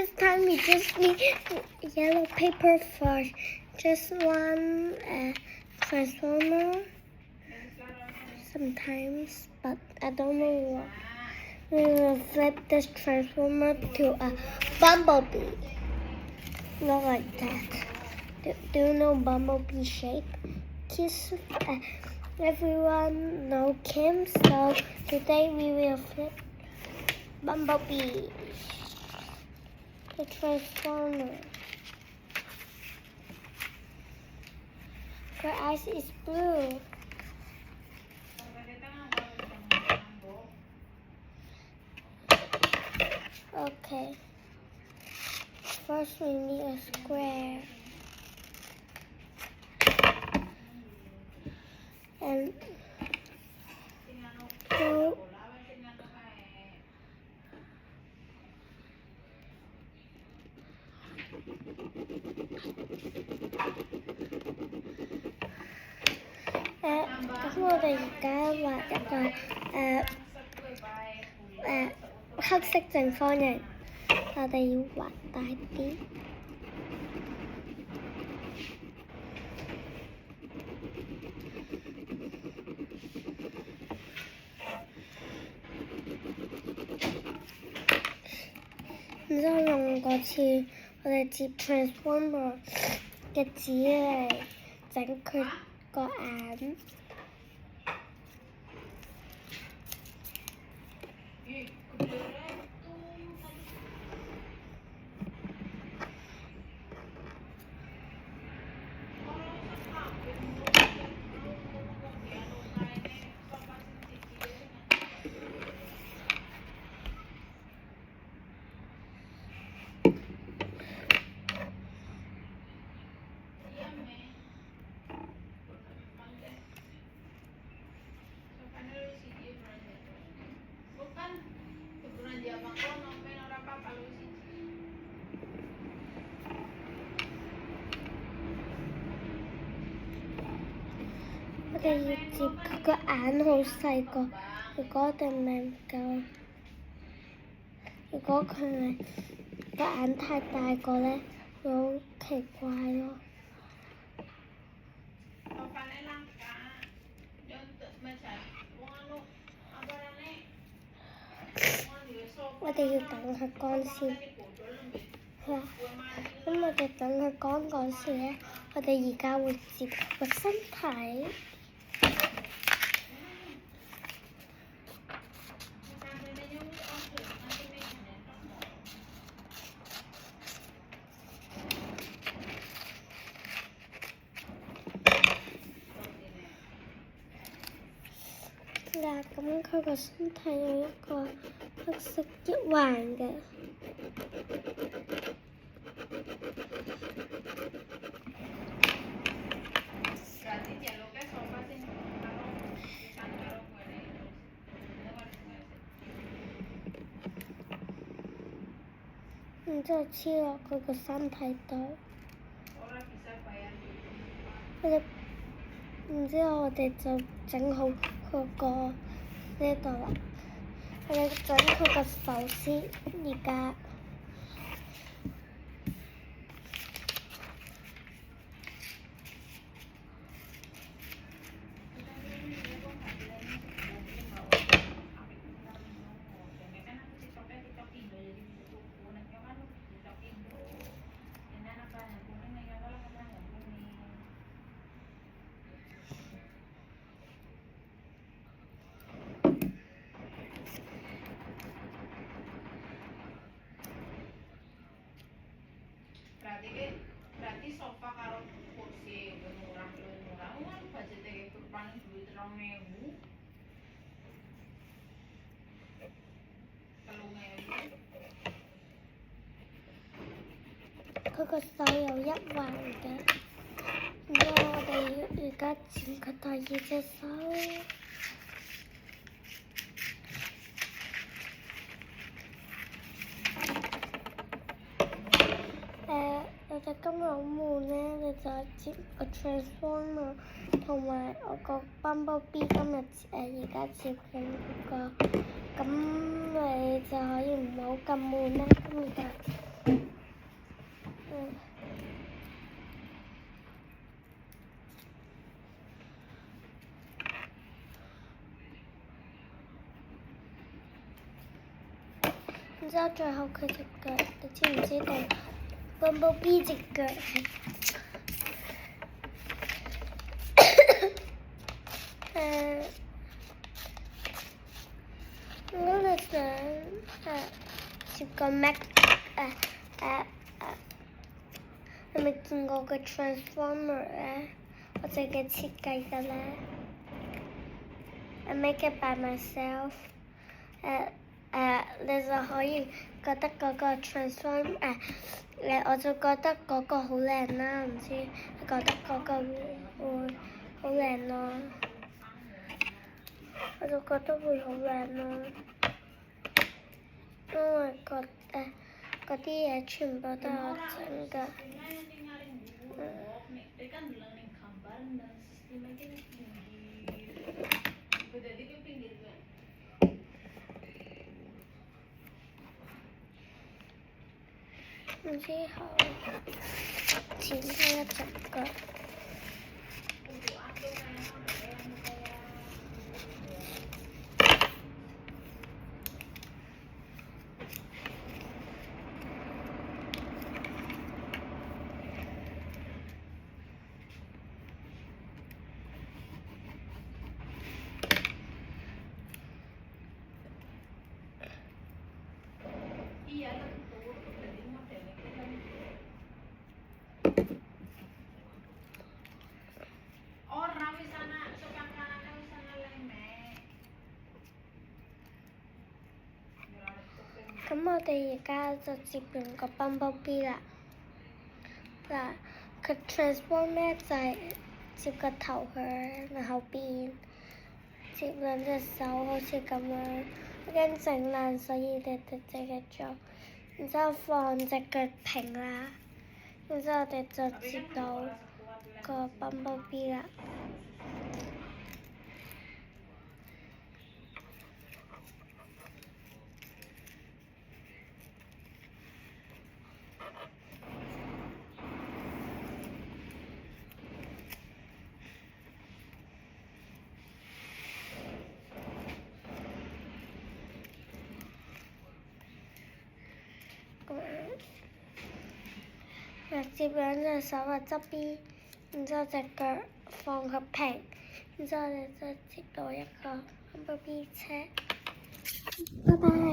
This time we just need yellow paper for just one transformer sometimes, but I don't know what. We will flip this transformer to a bumblebee. Not like that. Do you know bumblebee shape? Kiss everyone know Kim, so today we will flip bumblebee. The transformer. Her eyes is blue. Okay. First we need a square. And two.咁我哋而家畫一個黑色正方形，我哋要畫大啲。然之後用嗰次我哋接 transformer 嘅紙嚟整佢個眼。我哋要接佢個眼好細個，如果我哋唔夠，如果佢係個眼太大個咧，會好奇怪咯。我哋要等佢乾先，咁我哋等佢乾嗰時咧，我哋而家會接個身體。嗱，咁佢個身體有一個黑色一環嘅。然之後黐落佢個身體度。然之後我哋就整好佢個呢度啦。我哋整佢個手先，而家。Berarti sofa karo kursi murah kan budgetnya paling duit 2.000. 3.000. 佢個手有一環嘅，然之後我哋而家剪佢第二隻手。我哋今日好悶咧，你就接個 transformer 同埋我個 bumblebee 今日而家接緊嗰個，咁你就可以唔好咁悶啦。今日就然之後最後佢隻腳，你知唔知道 Bumblebee 隻腳係我哋想接個 Mac 你未見過個 Transformer 咧？我自己設計嘅咧。I make it by myself。你就可以覺得嗰個 transform 我就覺得嗰個好靚啦，唔知你覺得嗰個會好靚咯？我就覺得會好靚咯，因為嗰啲嘢全部都係我整㗎。然之後剪開一隻腳。咁我哋而家就接完個 Bumblebee 啦。嗱，佢 transform 咧就係接個頭佢後邊，接兩隻手好似咁樣，我驚整爛，所以你哋自己做。然之後放隻腳平啦，然之後我哋就接到個 Bumblebee 啦。接兩隻手喺側邊，然之後隻腳放佢平，然之後我哋就接到一個 Bumblebee 車。拜拜。